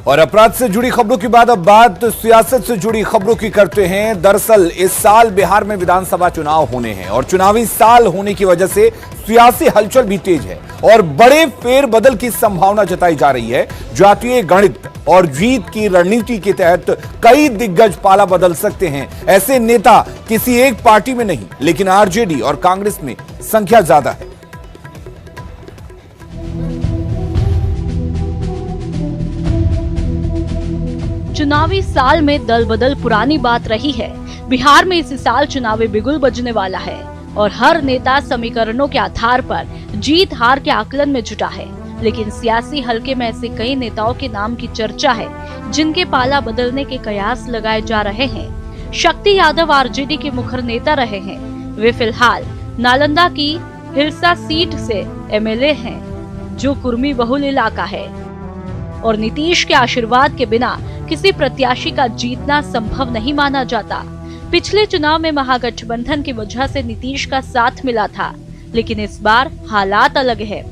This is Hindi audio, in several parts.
और अपराध से जुड़ी खबरों के बाद अब बात सियासत से जुड़ी खबरों की करते हैं। दरअसल इस साल बिहार में विधानसभा चुनाव होने हैं और चुनावी साल होने की वजह से सियासी हलचल भी तेज है और बड़े फेरबदल की संभावना जताई जा रही है। जातीय गणित और जीत की रणनीति के तहत कई दिग्गज पाला बदल सकते हैं। ऐसे नेता किसी एक पार्टी में नहीं, लेकिन आरजेडी और कांग्रेस में संख्या ज्यादा है। चुनावी साल में दल बदल पुरानी बात रही है। बिहार में इस साल चुनावी बिगुल बजने वाला है और हर नेता समीकरणों के आधार पर जीत हार के आकलन में जुटा है। लेकिन सियासी हलके में ऐसे कई नेताओं के नाम की चर्चा है जिनके पाला बदलने के कयास लगाए जा रहे हैं। शक्ति यादव आरजेडी के मुखर नेता रहे हैं। वे फिलहाल नालंदा की हिलसा सीट से एमएलए हैं, जो कुर्मी बहुल इलाका है और नीतीश के आशीर्वाद के बिना किसी प्रत्याशी का जीतना संभव नहीं माना जाता। पिछले चुनाव में महागठबंधन की वजह से नीतीश का साथ मिला था, लेकिन इस बार हालात अलग है।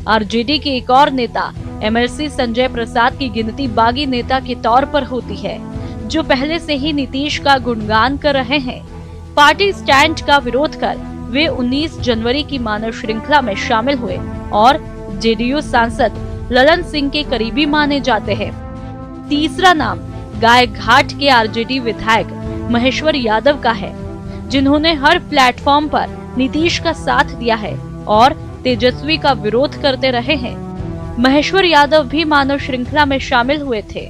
आरजेडी के एक और नेता एमएलसी संजय प्रसाद की गिनती बागी नेता के तौर पर होती है, जो पहले से ही नीतीश का गुणगान कर रहे हैं। पार्टी स्टैंड का विरोध कर वे 19 जनवरी की मानव श्रृंखला में शामिल हुए और जेडीयू सांसद ललन सिंह के करीबी माने जाते हैं। तीसरा नाम गाय घाट के आरजेडी विधायक महेश्वर यादव का है, जिन्होंने हर प्लेटफॉर्म पर नीतीश का साथ दिया है और तेजस्वी का विरोध करते रहे हैं। महेश्वर यादव भी मानव श्रृंखला में शामिल हुए थे।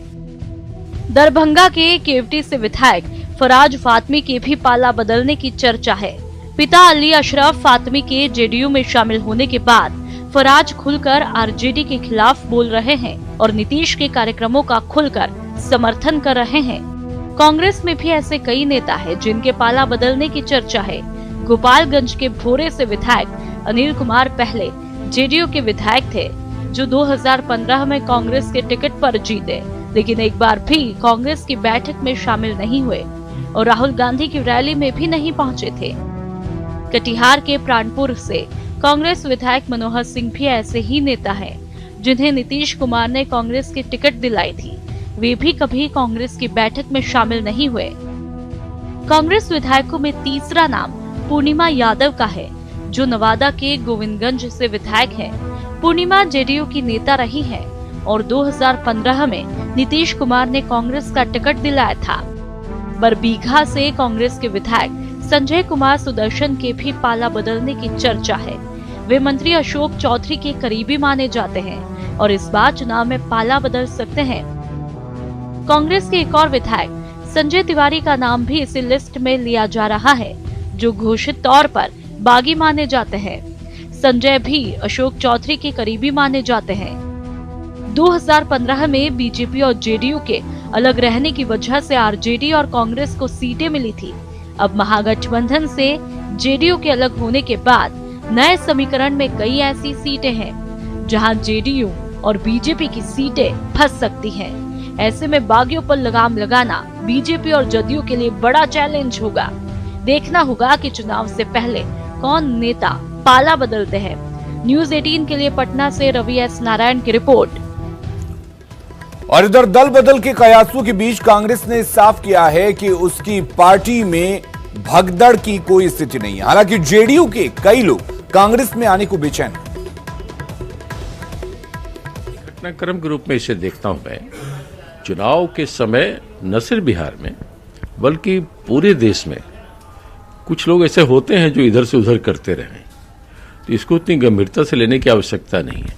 दरभंगा के केवटी से विधायक फराज फातमी के भी पाला बदलने की चर्चा है। पिता अली अशरफ फातमी के जेडीयू में शामिल होने के बाद फराज खुलकर आरजेडी के खिलाफ बोल रहे हैं और नीतीश के कार्यक्रमों का खुलकर समर्थन कर रहे हैं। कांग्रेस में भी ऐसे कई नेता हैं जिनके पाला बदलने की चर्चा है। गोपालगंज के भोरे से विधायक अनिल कुमार पहले जेडीयू के विधायक थे, जो 2015 में कांग्रेस के टिकट पर जीते, लेकिन एक बार भी कांग्रेस की बैठक में शामिल नहीं हुए और राहुल गांधी की रैली में भी नहीं पहुंचे थे। कटिहार के प्राणपुर से कांग्रेस विधायक मनोहर सिंह भी ऐसे ही नेता हैं, जिन्हें नीतीश कुमार ने कांग्रेस की टिकट दिलाई थी। वे भी कभी कांग्रेस की बैठक में शामिल नहीं हुए। कांग्रेस विधायकों में तीसरा नाम पूर्णिमा यादव का है, जो नवादा के गोविंदगंज से विधायक हैं। पूर्णिमा जेडीयू की नेता रही है और 2015 में नीतीश कुमार ने कांग्रेस का टिकट दिलाया था। बरबीघा से कांग्रेस के विधायक संजय कुमार सुदर्शन के भी पाला बदलने की चर्चा है। वे मंत्री अशोक चौधरी के करीबी माने जाते हैं और इस बार चुनाव में पाला बदल सकते हैं। कांग्रेस के एक और विधायक संजय तिवारी का नाम भी इसी लिस्ट में लिया जा रहा है, जो घोषित तौर पर बागी माने जाते हैं। संजय भी अशोक चौधरी के करीबी माने जाते हैं। 2015 में बीजेपी और जेडीयू के अलग रहने की वजह से आरजेडी और कांग्रेस को सीटें मिली थी। अब महागठबंधन से जेडीयू के अलग होने के बाद नए समीकरण में कई ऐसी सीटें हैं जहां जेडीयू और बीजेपी की सीटें फंस सकती हैं। ऐसे में बागियों पर लगाम लगाना बीजेपी और जदयू के लिए बड़ा चैलेंज होगा। देखना होगा कि चुनाव से पहले कौन नेता पाला बदलते हैं। न्यूज़ 18 के लिए पटना से रवि एस नारायण की रिपोर्ट। और इधर दल बदल के कयासों के बीच कांग्रेस ने साफ किया है कि उसकी पार्टी में भगदड़ की कोई स्थिति नहीं है। हालांकि जेडीयू के कई लोग कांग्रेस में आने को बेचैन हैं। घटनाक्रम के रूप में इसे देखता हूं मैं। चुनाव के समय न सिर्फ बिहार में बल्कि पूरे देश में कुछ लोग ऐसे होते हैं जो इधर से उधर करते रहे, तो इसको इतनी गंभीरता से लेने की आवश्यकता नहीं है।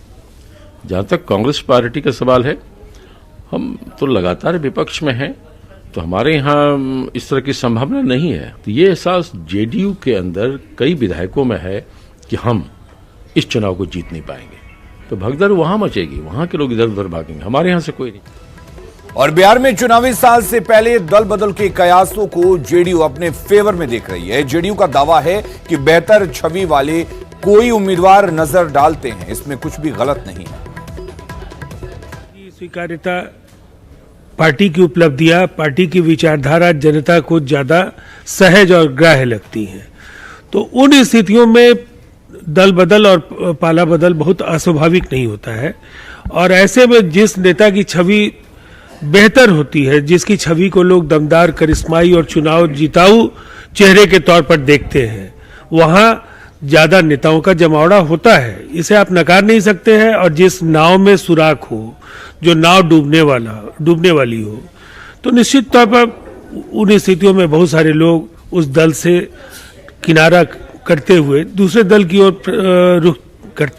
जहां तक कांग्रेस पार्टी का सवाल है, हम तो लगातार विपक्ष में हैं, तो हमारे यहाँ इस तरह की संभावना नहीं है। तो ये एहसास जेडीयू के अंदर कई विधायकों में है कि हम इस चुनाव को जीत नहीं पाएंगे, तो भगदड़ वहां मचेगी, वहां के लोग इधर उधर भागेंगे, हमारे यहाँ से कोई नहीं। और बिहार में चुनावी साल से पहले दल बदल के कयासों को जेडीयू अपने फेवर में देख रही है। जेडीयू का दावा है कि बेहतर छवि वाले कोई उम्मीदवार नजर डालते हैं, इसमें कुछ भी गलत नहीं है। स्वीकार्यता, पार्टी की उपलब्धियां, पार्टी की विचारधारा जनता को ज्यादा सहज और ग्राह्य लगती हैं, तो उन स्थितियों में दल बदल और पाला बदल बहुत अस्वाभाविक नहीं होता है। और ऐसे में जिस नेता की छवि बेहतर होती है, जिसकी छवि को लोग दमदार, करिश्माई और चुनाव जिताऊ चेहरे के तौर पर देखते हैं, वहां ज्यादा नेताओं का जमावड़ा होता है। इसे आप नकार नहीं सकते हैं। और जिस नाव में सुराख हो, जो नाव डूबने वाली हो, तो निश्चित तौर पर उन स्थितियों में बहुत सारे लोग उस दल से किनारा करते हुए दूसरे दल की ओर रुख करते